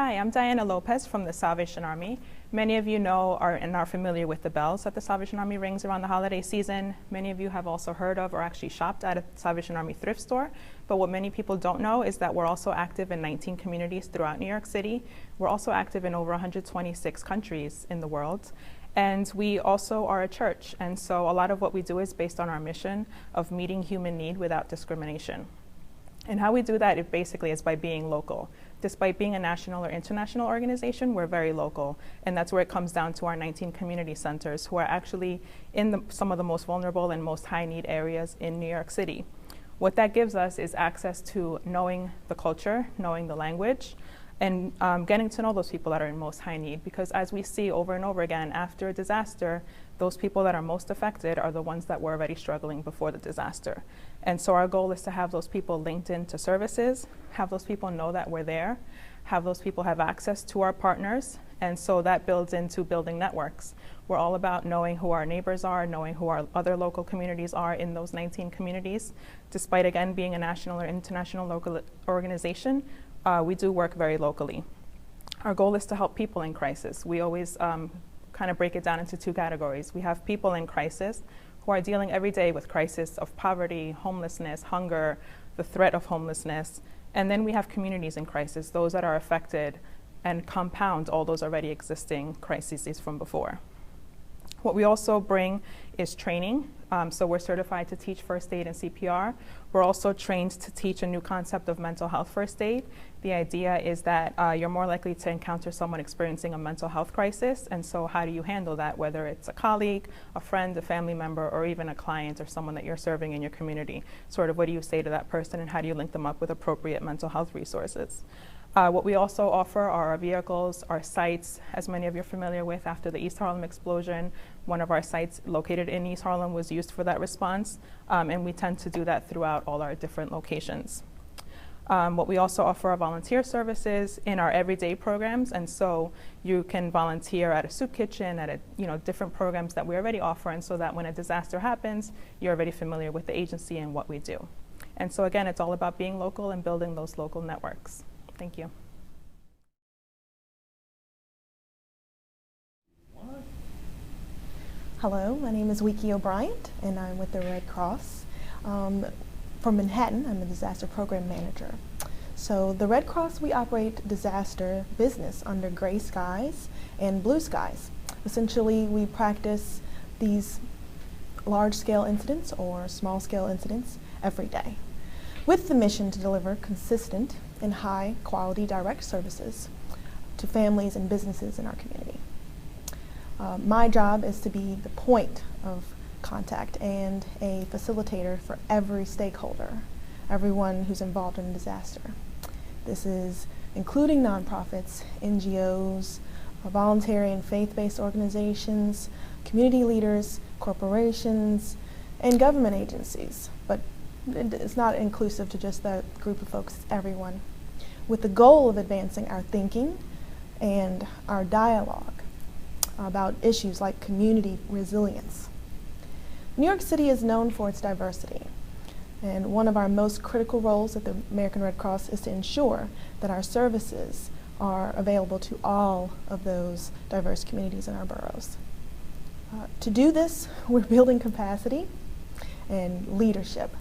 Hi, I'm Diana Lopez from the Salvation Army. Many of you know and are familiar with the bells that the Salvation Army rings around the holiday season. Many of you have also heard of or actually shopped at a Salvation Army thrift store. But what many people don't know is that we're also active in 19 communities throughout New York City. We're also active in over 126 countries in the world. And we also are a church. And so a lot of what we do is based on our mission of meeting human need without discrimination. And how we do that, it basically is by being local. Despite being a national or international organization, we're very local. And that's where it comes down to our 19 community centers who are actually in some of the most vulnerable and most high need areas in New York City. What that gives us is access to knowing the culture, knowing the language, and getting to know those people that are in most high need. Because as we see over and over again, after a disaster, those people that are most affected are the ones that were already struggling before the disaster. And so our goal is to have those people linked into services, have those people know that we're there, have those people have access to our partners, and so that builds into building networks. We're all about knowing who our neighbors are, knowing who our other local communities are in those 19 communities. Despite, again, being a national or international local organization, we do work very locally. Our goal is to help people in crisis. We always kind of break it down into two categories. We have people in crisis who are dealing every day with crisis of poverty, homelessness, hunger, the threat of homelessness. And then we have communities in crisis, those that are affected and compound all those already existing crises from before. What we also bring is training. So we're certified to teach first aid and CPR. We're also trained to teach a new concept of mental health first aid. The idea is that you're more likely to encounter someone experiencing a mental health crisis, and so how do you handle that, whether it's a colleague, a friend, a family member, or even a client or someone that you're serving in your community? Sort of what do you say to that person, and how do you link them up with appropriate mental health resources? What we also offer are our vehicles, our sites, as many of you are familiar with. After the East Harlem explosion, one of our sites located in East Harlem was used for that response, and we tend to do that throughout all our different locations. What we also offer are volunteer services in our everyday programs, and so you can volunteer at a soup kitchen, at different programs that we already offer, and so that when a disaster happens, you're already familiar with the agency and what we do. And so again, it's all about being local and building those local networks. Thank you. Hello, my name is Uikki-Onosai, and I'm with the Red Cross. From Manhattan, I'm a disaster program manager. So the Red Cross, we operate disaster business under gray skies and blue skies. Essentially, we practice these large-scale incidents or small-scale incidents every day, with the mission to deliver consistent and high-quality direct services to families and businesses in our community. My job is to be the point of contact and a facilitator for every stakeholder, everyone who's involved in a disaster. This is including nonprofits, NGOs, voluntary and faith-based organizations, community leaders, corporations, and government agencies. But it's not inclusive to just that group of folks, it's everyone, with the goal of advancing our thinking and our dialogue about issues like community resilience. New York City is known for its diversity, and one of our most critical roles at the American Red Cross is to ensure that our services are available to all of those diverse communities in our boroughs. To do this, we're building capacity and leadership,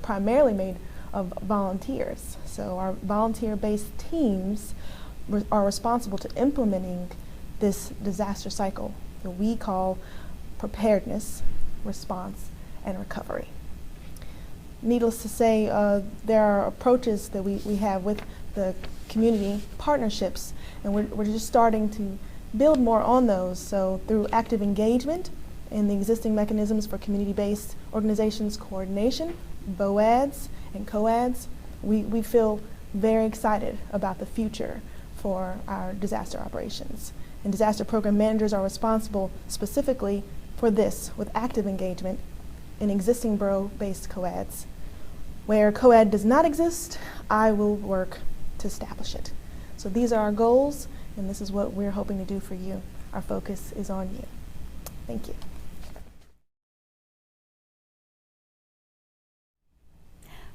primarily made of volunteers. So our volunteer-based teams are responsible to implementing this disaster cycle that we call preparedness, response, and recovery. Needless to say, there are approaches that we have with the community partnerships, and we're just starting to build more on those. So through active engagement in the existing mechanisms for community-based organizations coordination, BOADs and COADs, we feel very excited about the future for our disaster operations. And disaster program managers are responsible specifically for this, with active engagement in existing borough-based COADs. Where COAD does not exist, I will work to establish it. So these are our goals, and this is what we're hoping to do for you. Our focus is on you. Thank you.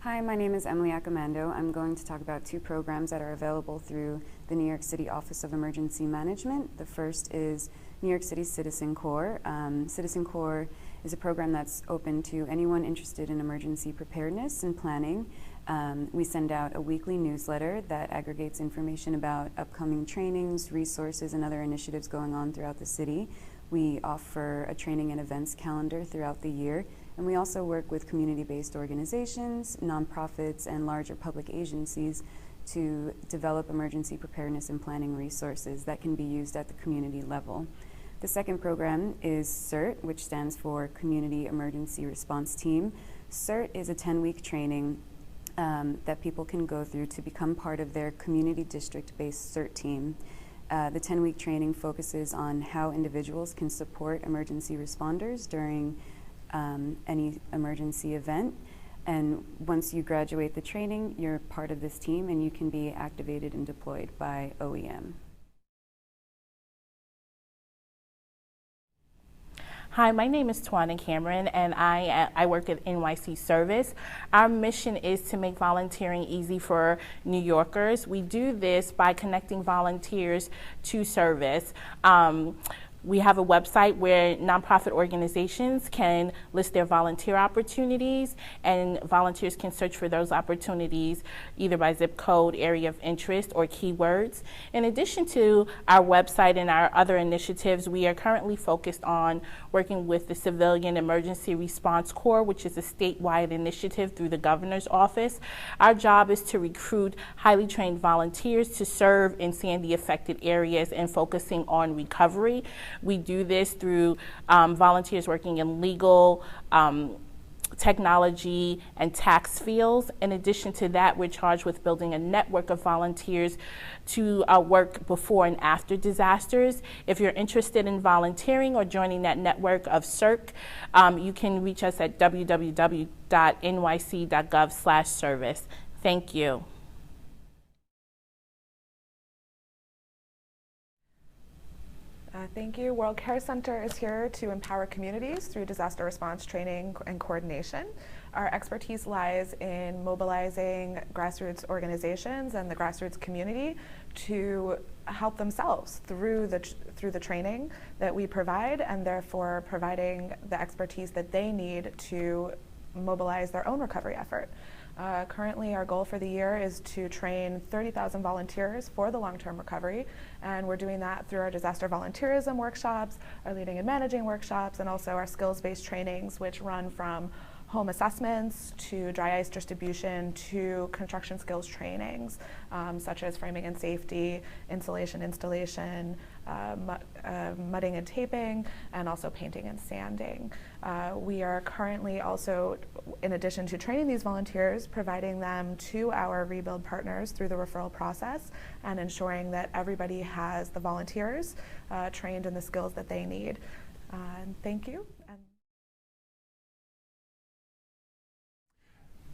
Hi, my name is Emily Accamando. I'm going to talk about two programs that are available through the New York City Office of Emergency Management. The first is New York City Citizen Corps. Citizen Corps is a program that's open to anyone interested in emergency preparedness and planning. We send out a weekly newsletter that aggregates information about upcoming trainings, resources, and other initiatives going on throughout the city. We offer a training and events calendar throughout the year, and we also work with community-based organizations, nonprofits, and larger public agencies to develop emergency preparedness and planning resources that can be used at the community level. The second program is CERT, which stands for Community Emergency Response Team. CERT is a 10-week training that people can go through to become part of their community district-based CERT team. The 10-week training focuses on how individuals can support emergency responders during any emergency event. And once you graduate the training, you're part of this team and you can be activated and deployed by OEM. Hi, my name is Tawanna Cameron, and I work at NYC Service. Our mission is to make volunteering easy for New Yorkers. We do this by connecting volunteers to service. We have a website where nonprofit organizations can list their volunteer opportunities, and volunteers can search for those opportunities either by zip code, area of interest, or keywords. In addition to our website and our other initiatives, we are currently focused on working with the Civilian Emergency Response Corps, which is a statewide initiative through the governor's office. Our job is to recruit highly trained volunteers to serve in Sandy-affected areas and focusing on recovery. We do this through volunteers working in legal, technology, and tax fields. In addition to that, we're charged with building a network of volunteers to work before and after disasters. If you're interested in volunteering or joining that network of CERC, you can reach us at www.nyc.gov/service. Thank you. Thank you. World Care Center is here to empower communities through disaster response training and coordination. Our expertise lies in mobilizing grassroots organizations and the grassroots community to help themselves through the training that we provide, and therefore providing the expertise that they need to mobilize their own recovery effort. Currently, our goal for the year is to train 30,000 volunteers for the long-term recovery, and we're doing that through our disaster volunteerism workshops, our leading and managing workshops, and also our skills-based trainings, which run from home assessments to dry ice distribution to construction skills trainings, such as framing and safety, insulation, installation, mudding and taping, and also painting and sanding. We are currently also, in addition to training these volunteers, providing them to our rebuild partners through the referral process and ensuring that everybody has the volunteers trained in the skills that they need. Thank you.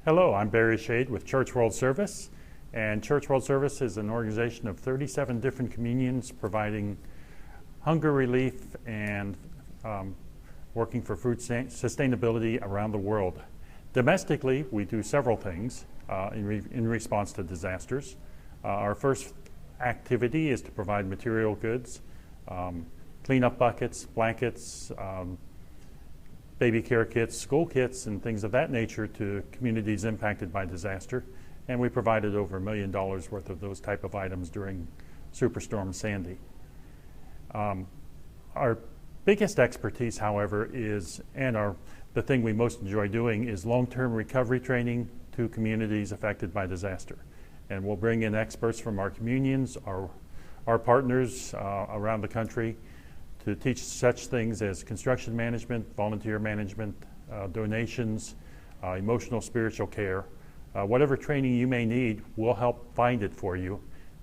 Hello, I'm Barry Shade with Church World Service, and Church World Service is an organization of 37 different communions providing hunger relief and working for food sustainability around the world. Domestically, we do several things in response to disasters. Our first activity is to provide material goods, cleanup buckets, blankets, baby care kits, school kits, and things of that nature to communities impacted by disaster. And we provided over $1 million worth of those type of items during Superstorm Sandy. Our biggest expertise, however, the thing we most enjoy doing is long-term recovery training to communities affected by disaster. And we'll bring in experts from our communions, our partners around the country, to teach such things as construction management, volunteer management, donations, emotional spiritual care. Whatever training you may need, we'll help find it for you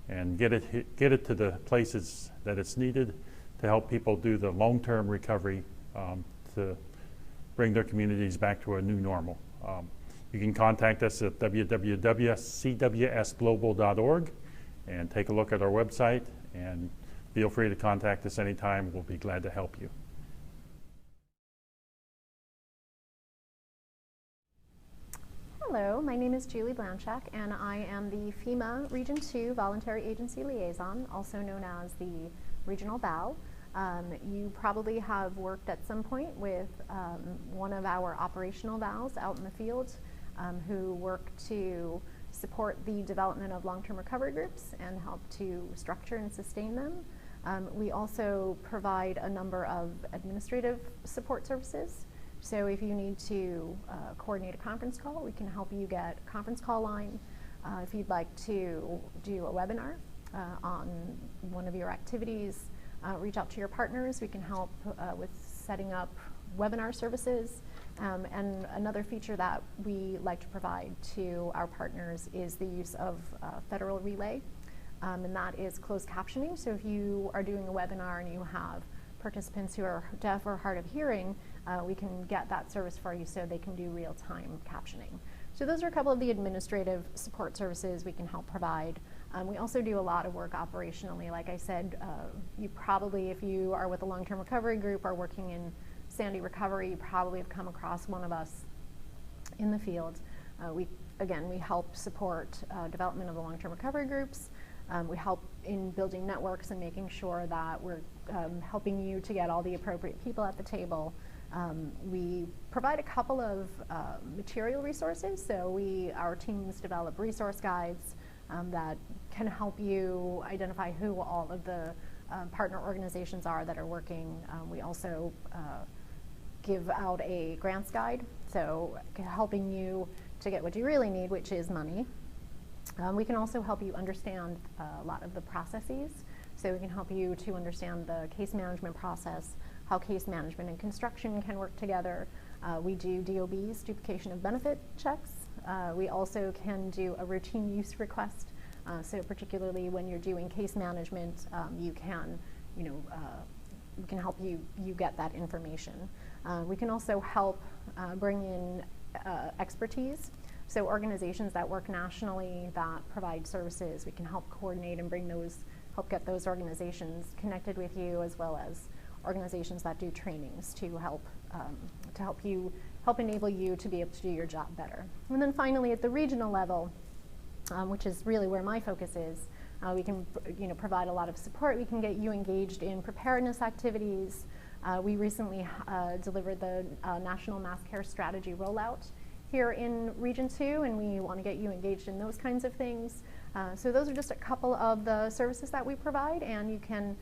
and get it to the places that it's needed to help people do the long-term recovery to bring their communities back to a new normal. You can contact us at www.cwsglobal.org and take a look at our website, and feel free to contact us anytime. We'll be glad to help you. Hello, my name is Julie Blanciak, and I am the FEMA Region 2 Voluntary Agency Liaison, also known as the Regional VAL. You probably have worked at some point with one of our operational VALs out in the field who work to support the development of long-term recovery groups and help to structure and sustain them. We also provide a number of administrative support services. So if you need to coordinate a conference call, we can help you get a conference call line. If you'd like to do a webinar on one of your activities, reach out to your partners. We can help with setting up webinar services. And another feature that we like to provide to our partners is the use of federal relay, and that is closed captioning. So if you are doing a webinar and you have participants who are deaf or hard of hearing, we can get that service for you so they can do real-time captioning. So those are a couple of the administrative support services we can help provide. We also do a lot of work operationally. Like I said, you probably, if you are with a long-term recovery group or working in Sandy recovery, you probably have come across one of us in the field. We help support development of the long-term recovery groups. We help in building networks and making sure that we're helping you to get all the appropriate people at the table. We provide a couple of material resources. So our teams develop resource guides that can help you identify who all of the partner organizations are that are working. We also give out a grants guide, so helping you to get what you really need, which is money. We can also help you understand a lot of the processes. So we can help you to understand the case management process, how case management and construction can work together. We do DOBs, duplication of benefit checks. We also can do a routine use request. So particularly when you're doing case management, we can help you get that information. We can also help bring in expertise. So organizations that work nationally that provide services, we can help coordinate and help get those organizations connected with you, as well as organizations that do trainings to help enable you to be able to do your job better. And then finally, at the regional level, which is really where my focus is, we can provide a lot of support. We can get you engaged in preparedness activities. We recently delivered the National Mass Care Strategy rollout here in Region 2, and we want to get you engaged in those kinds of things. So those are just a couple of the services that we provide, and you can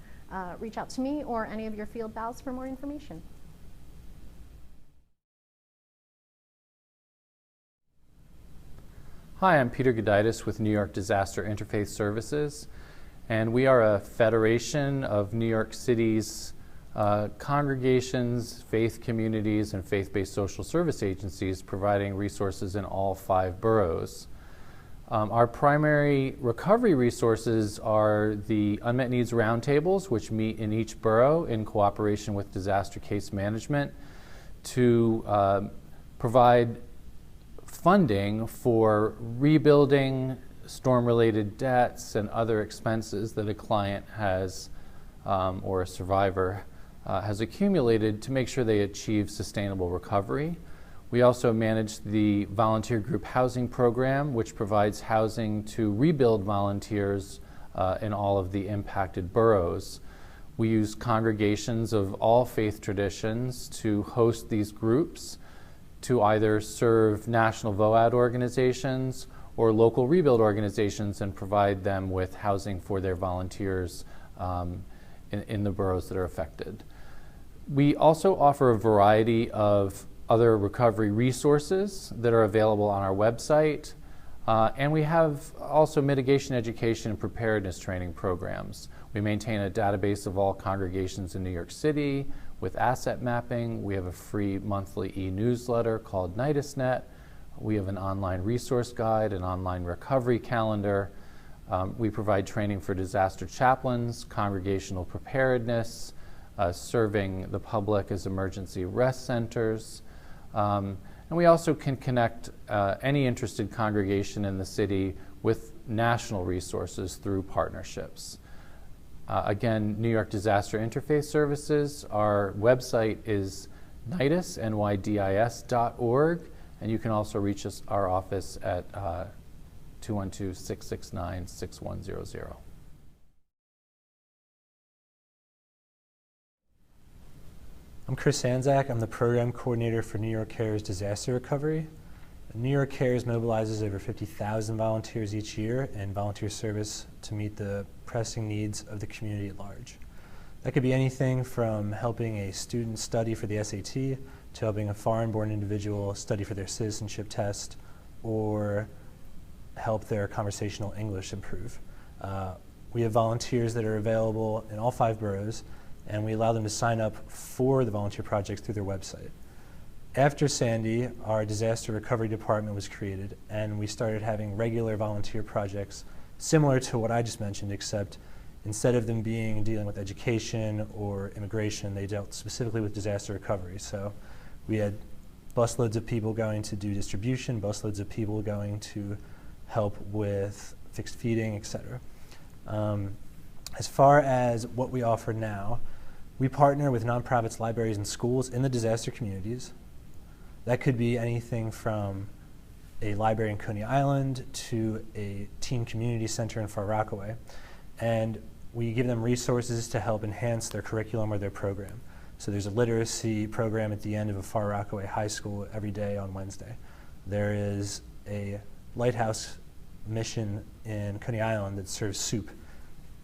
reach out to me or any of your field VALs for more information. Hi, I'm Pedro Gudaitis with New York Disaster Interfaith Services, and we are a federation of New York City's congregations, faith communities, and faith-based social service agencies providing resources in all 5 boroughs. Our primary recovery resources are the Unmet Needs Roundtables, which meet in each borough in cooperation with disaster case management to provide funding for rebuilding storm-related debts and other expenses that a client has or a survivor has accumulated to make sure they achieve sustainable recovery. We also manage the volunteer group housing program, which provides housing to rebuild volunteers in all of the impacted boroughs. We use congregations of all faith traditions to host these groups to either serve national VOAD organizations or local rebuild organizations and provide them with housing for their volunteers in the boroughs that are affected. We also offer a variety of other recovery resources that are available on our website, and we have also mitigation education and preparedness training programs. We maintain a database of all congregations in New York City with asset mapping. We have a free monthly e-newsletter called NYDIS. We have an online resource guide, an online recovery calendar. We provide training for disaster chaplains, congregational preparedness, serving the public as emergency rest centers. And we also can connect any interested congregation in the city with national resources through partnerships. Again, New York Disaster Interfaith Services, our website is NYDIS, NYDIS.org, And you can also reach our office at 212-669-6100. I'm Chris Antczak. I'm the program coordinator for New York Cares Disaster Recovery. New York Cares mobilizes over 50,000 volunteers each year in volunteer service to meet the pressing needs of the community at large. That could be anything from helping a student study for the SAT to helping a foreign-born individual study for their citizenship test or help their conversational English improve. We have volunteers that are available in all 5 boroughs, and we allow them to sign up for the volunteer projects through their website. After Sandy, our disaster recovery department was created, and we started having regular volunteer projects similar to what I just mentioned, except instead of them dealing with education or immigration, they dealt specifically with disaster recovery. So we had busloads of people going to do distribution, busloads of people going to help with fixed feeding, etc. As far as what we offer now, we partner with nonprofits, libraries, and schools in the disaster communities. That could be anything from a library in Coney Island to a teen community center in Far Rockaway. And we give them resources to help enhance their curriculum or their program. So there's a literacy program at the end of a Far Rockaway high school every day on Wednesday. There is a lighthouse mission in Coney Island that serves soup,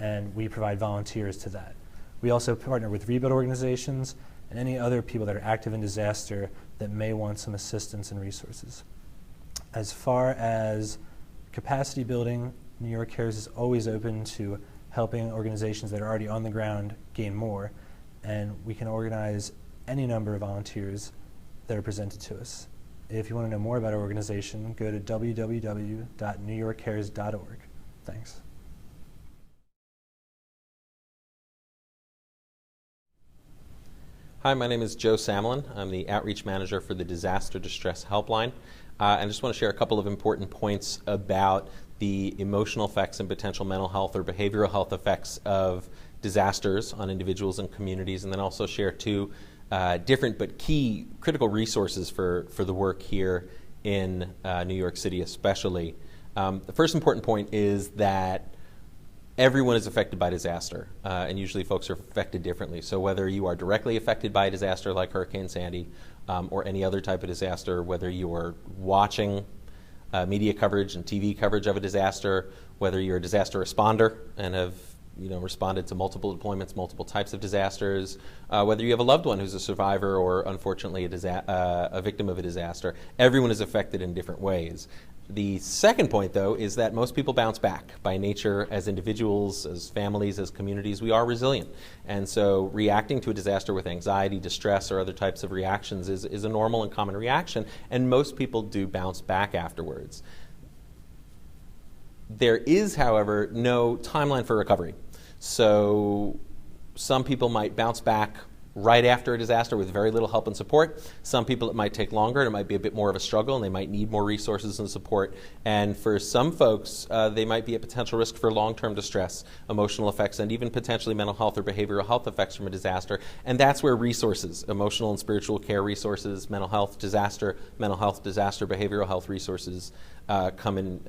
and we provide volunteers to that. We also partner with rebuild organizations and any other people that are active in disaster that may want some assistance and resources. As far as capacity building, New York Cares is always open to helping organizations that are already on the ground gain more, and we can organize any number of volunteers that are presented to us. If you want to know more about our organization, go to www.newyorkcares.org. Thanks. Hi, my name is Joe Samalin. I'm the Outreach Manager for the Disaster Distress Helpline. I just want to share a couple of important points about the emotional effects and potential mental health or behavioral health effects of disasters on individuals and communities, and then also share 2 different but key critical resources for the work here in New York City especially. The first important point is that everyone is affected by disaster, and usually folks are affected differently. So whether you are directly affected by a disaster like Hurricane Sandy or any other type of disaster, whether you are watching media coverage and TV coverage of a disaster, whether you're a disaster responder and have responded to multiple deployments, multiple types of disasters, whether you have a loved one who's a survivor or unfortunately a victim of a disaster, everyone is affected in different ways. The second point, though, is that most people bounce back. By nature, as individuals, as families, as communities, we are resilient. And so reacting to a disaster with anxiety, distress, or other types of reactions is a normal and common reaction, and most people do bounce back afterwards. There is, however, no timeline for recovery. So some people might bounce back right after a disaster with very little help and support. Some people it might take longer and it might be a bit more of a struggle and they might need more resources and support. And for some folks, they might be at potential risk for long-term distress, emotional effects, and even potentially mental health or behavioral health effects from a disaster. And that's where resources, emotional and spiritual care resources, mental health, disaster, behavioral health resources come in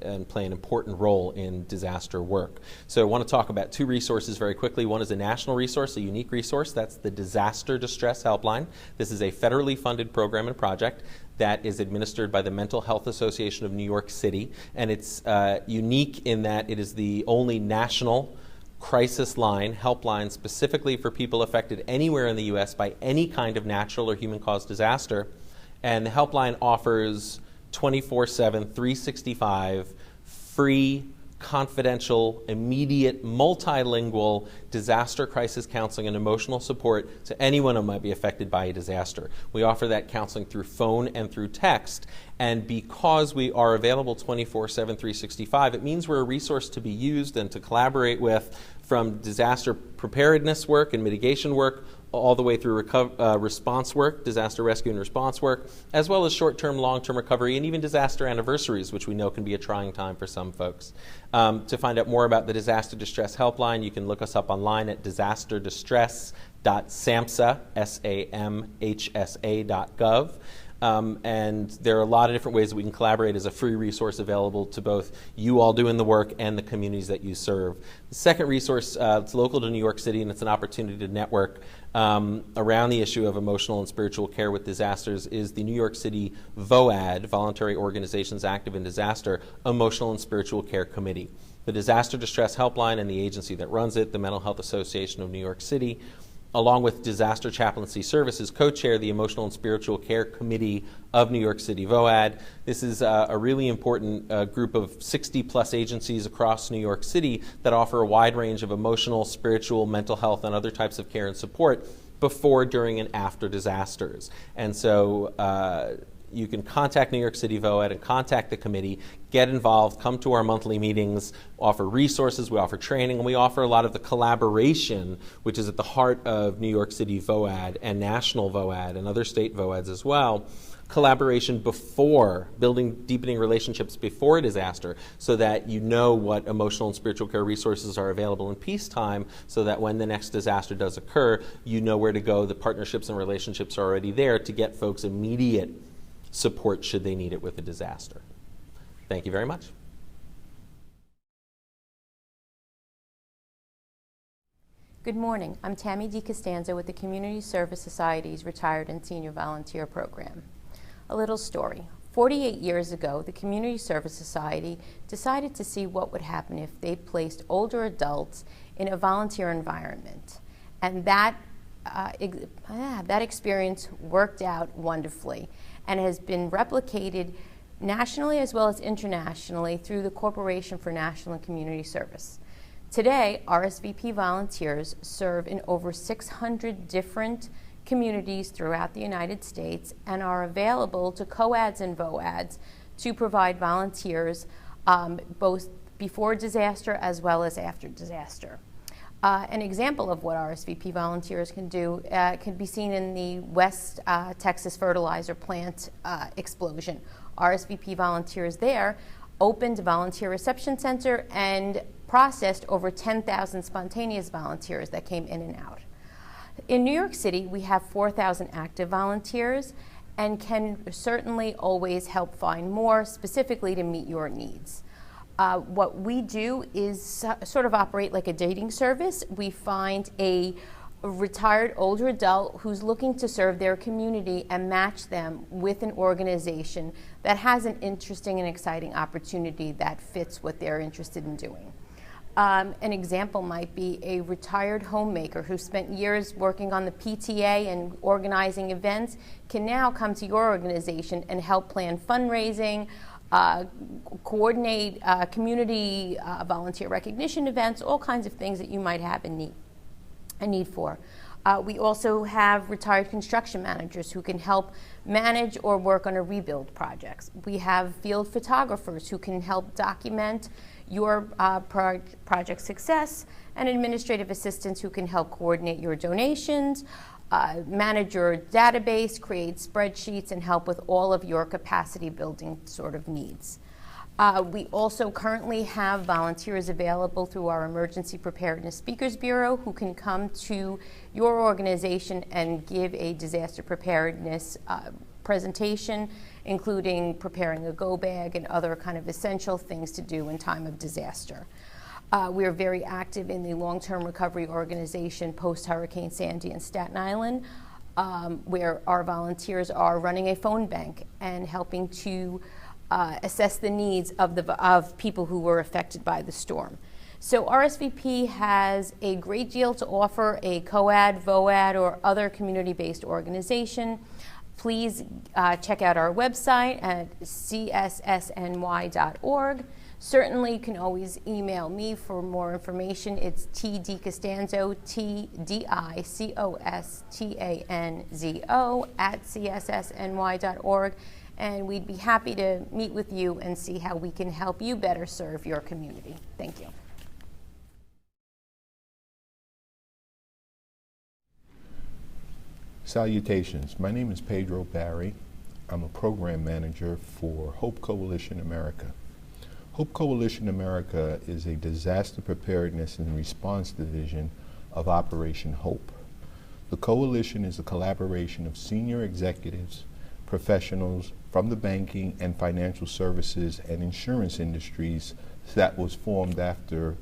and play an important role in disaster work. So I want to talk about 2 resources very quickly. One is a national resource, a unique resource. That's the Disaster Distress Helpline. This is a federally funded program and project that is administered by the Mental Health Association of New York City. And it's unique in that it is the only national crisis line, helpline, specifically for people affected anywhere in the U.S. by any kind of natural or human-caused disaster. And the helpline offers 24/7, 365, free, confidential, immediate, multilingual disaster crisis counseling and emotional support to anyone who might be affected by a disaster. We offer that counseling through phone and through text, and because we are available 24/7, 365, it means we're a resource to be used and to collaborate with, from disaster preparedness work and mitigation work all the way through response work, disaster rescue and response work, as well as short-term, long-term recovery, and even disaster anniversaries, which we know can be a trying time for some folks. To find out more about the Disaster Distress Helpline, you can look us up online at disasterdistress.samhsa.gov. And there are a lot of different ways that we can collaborate as a free resource available to both you all doing the work and the communities that you serve. The second resource, it's local to New York City, and it's an opportunity to network around the issue of emotional and spiritual care with disasters, is the New York City VOAD, Voluntary Organizations Active in Disaster, Emotional and Spiritual Care Committee. The Disaster Distress Helpline and the agency that runs it, the Mental Health Association of New York City, along with Disaster Chaplaincy Services, co-chair the Emotional and Spiritual Care Committee of New York City VOAD. This is a really important group of 60-plus agencies across New York City that offer a wide range of emotional, spiritual, mental health, and other types of care and support before, during, and after disasters. And so you can contact New York City VOAD and contact the committee, get involved, come to our monthly meetings, offer resources, we offer training, and we offer a lot of the collaboration, which is at the heart of New York City VOAD and national VOAD and other state VOADs as well. Collaboration before, deepening relationships before a disaster, so that you know what emotional and spiritual care resources are available in peacetime, so that when the next disaster does occur, you know where to go. The partnerships and relationships are already there to get folks immediate support should they need it with a disaster. Thank you very much. Good morning. I'm Tammy Dicostanzo with the Community Service Society's Retired and Senior Volunteer Program. A little story. 48 years ago, the Community Service Society decided to see what would happen if they placed older adults in a volunteer environment. And that experience worked out wonderfully and has been replicated nationally as well as internationally through the Corporation for National and Community Service. Today, RSVP volunteers serve in over 600 different communities throughout the United States and are available to COADs and VOADs to provide volunteers both before disaster as well as after disaster. An example of what RSVP volunteers can do can be seen in the West Texas fertilizer plant explosion. RSVP volunteers there opened a volunteer reception center and processed over 10,000 spontaneous volunteers that came in and out. In New York City, we have 4,000 active volunteers and can certainly always help find more specifically to meet your needs. What we do is sort of operate like a dating service. We find a retired older adult who's looking to serve their community and match them with an organization that has an interesting and exciting opportunity that fits what they're interested in doing. An example might be a retired homemaker who spent years working on the PTA and organizing events can now come to your organization and help plan fundraising, coordinate community volunteer recognition events, all kinds of things that you might have a need for. We also have retired construction managers who can help manage or work on a rebuild projects. We have field photographers who can help document your project success, and administrative assistants who can help coordinate your donations, manage your database, create spreadsheets, and help with all of your capacity building sort of needs. We also currently have volunteers available through our Emergency Preparedness Speakers Bureau who can come to your organization and give a disaster preparedness presentation, including preparing a go bag and other kind of essential things to do in time of disaster. We are very active in the long-term recovery organization post-Hurricane Sandy in Staten Island, where our volunteers are running a phone bank and helping to assess the needs of people who were affected by the storm. So RSVP has a great deal to offer a COAD, VOAD, or other community-based organization. Please check out our website at cssny.org. Certainly, you can always email me for more information. It's tdicostanzo, tdicostanzo @cssny.org. And we'd be happy to meet with you and see how we can help you better serve your community. Thank you. Salutations. My name is Pedro Barry. I'm a program manager for Hope Coalition America. Hope Coalition America is a disaster preparedness and response division of Operation Hope. The coalition is a collaboration of senior executives, professionals from the banking and financial services and insurance industries that was formed after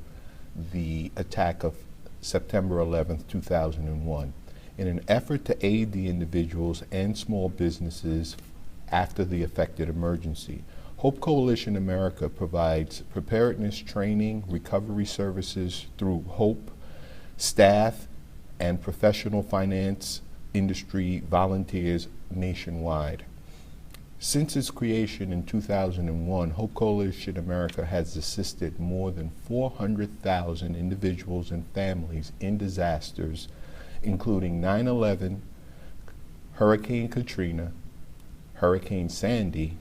the attack of September 11th, 2001, in an effort to aid the individuals and small businesses after the affected emergency. Hope Coalition America provides preparedness training, recovery services through Hope staff and professional finance industry volunteers nationwide. Since its creation in 2001, Hope Coalition America has assisted more than 400,000 individuals and families in disasters, including 9/11, Hurricane Katrina, Hurricane Sandy,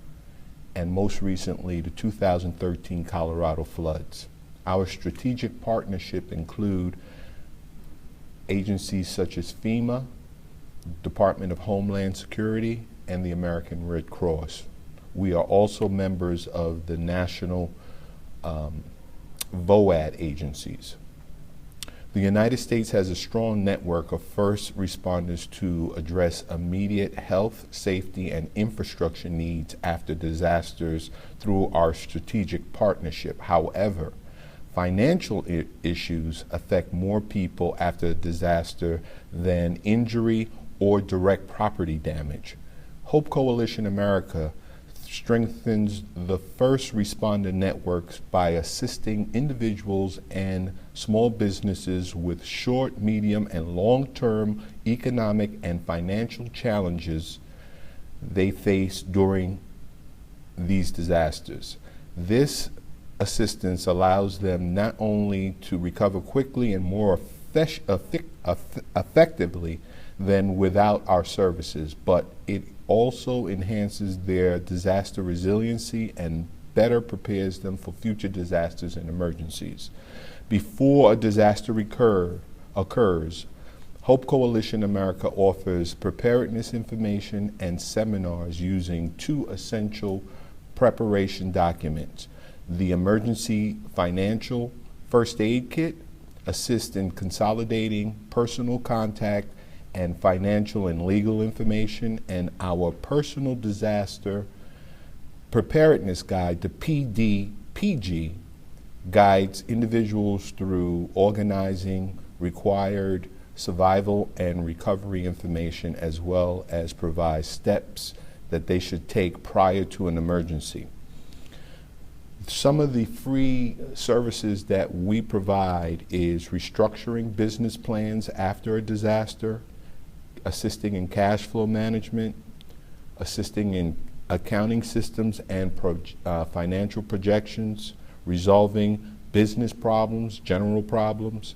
and most recently the 2013 Colorado floods. Our strategic partnership include agencies such as FEMA, Department of Homeland Security, and the American Red Cross. We are also members of the national VOAD agencies. The United States has a strong network of first responders to address immediate health, safety, and infrastructure needs after disasters through our strategic partnership. However, financial issues affect more people after a disaster than injury or direct property damage. Hope Coalition America strengthens the first responder networks by assisting individuals and small businesses with short, medium, and long-term economic and financial challenges they face during these disasters. This assistance allows them not only to recover quickly and more effectively than without our services, but it also enhances their disaster resiliency and better prepares them for future disasters and emergencies. Before a disaster occurs, Hope Coalition America offers preparedness information and seminars using two essential preparation documents: the Emergency Financial First Aid Kit, assists in consolidating personal contact and financial and legal information, and our Personal Disaster Preparedness Guide, the PDPG, guides individuals through organizing required survival and recovery information, as well as provide steps that they should take prior to an emergency. Some of the free services that we provide is restructuring business plans after a disaster, assisting in cash flow management, assisting in accounting systems and financial projections, resolving business problems, general problems,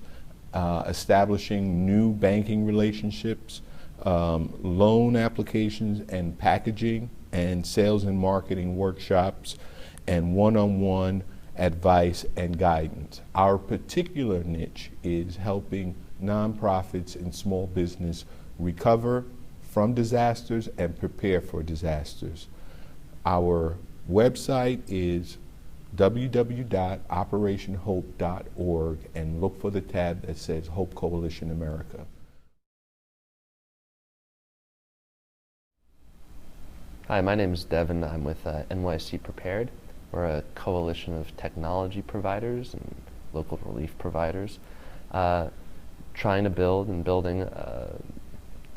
establishing new banking relationships, loan applications and packaging, and sales and marketing workshops, and one-on-one advice and guidance. Our particular niche is helping nonprofits and small business recover from disasters and prepare for disasters. Our website is www.operationhope.org, and look for the tab that says Hope Coalition America. Hi, my name is Devin. I'm with NYC Prepared. We're a coalition of technology providers and local relief providers trying to building a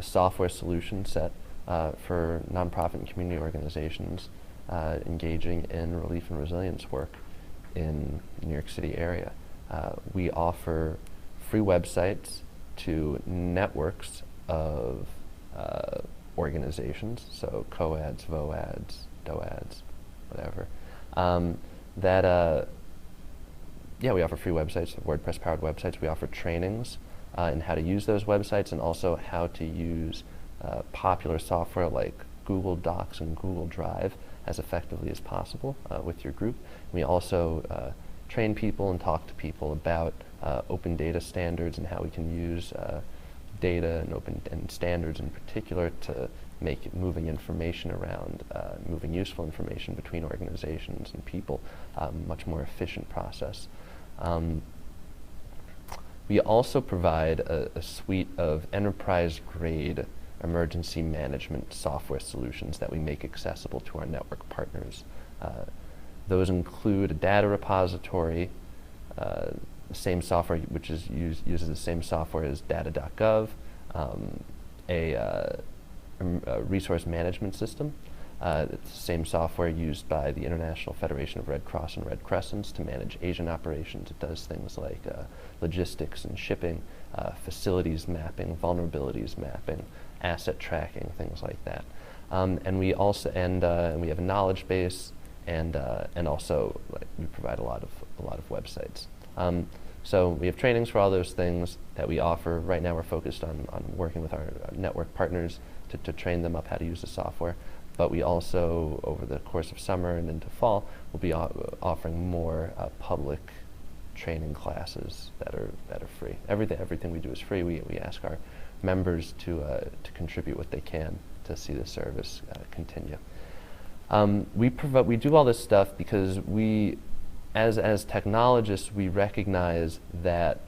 software solution set for nonprofit and community organizations engaging in relief and resilience work in the New York City area. We offer free websites to networks of organizations, so COADs, VOADs, DOADs, whatever. We offer free websites, WordPress-powered websites. We offer trainings in how to use those websites, and also how to use popular software like Google Docs and Google Drive as effectively as possible with your group. We also train people and talk to people about open data standards and how we can use data and standards in particular to make moving information around, moving useful information between organizations and people a much more efficient process. We also provide a suite of enterprise-grade emergency management software solutions that we make accessible to our network partners. Those include a data repository, same software which is uses the same software as data.gov, a resource management system. It's the same software used by the International Federation of Red Cross and Red Crescents to manage Asian operations. It does things like logistics and shipping, facilities mapping, vulnerabilities mapping, asset tracking, things like that. And we also we have a knowledge base, and also we provide a lot of websites. So we have trainings for all those things that we offer. Right now we're focused on working with our network partners to train them up how to use the software. But we also, over the course of summer and into fall, will be offering more public training classes that are free. Everything we do is free. We ask our members to contribute what they can to see the service continue. We do all this stuff because we, as technologists, we recognize that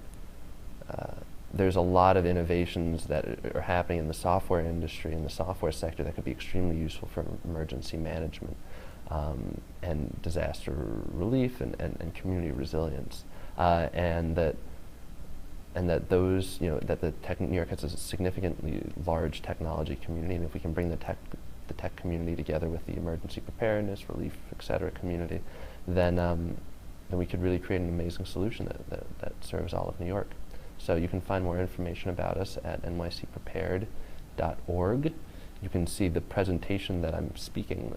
there's a lot of innovations that are happening in the software industry, in the software sector, that could be extremely useful for emergency management and disaster relief and community resilience, and that those, that New York has a significantly large technology community, and if we can bring the tech community together with the emergency preparedness, relief, etc. community, then we could really create an amazing solution that serves all of New York. So you can find more information about us at nycprepared.org. You can see the presentation that I'm speaking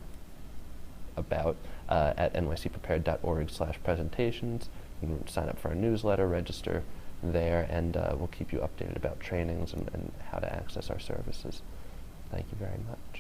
about at nycprepared.org/presentations. You can sign up for our newsletter, register there, and we'll keep you updated about trainings and how to access our services. Thank you very much.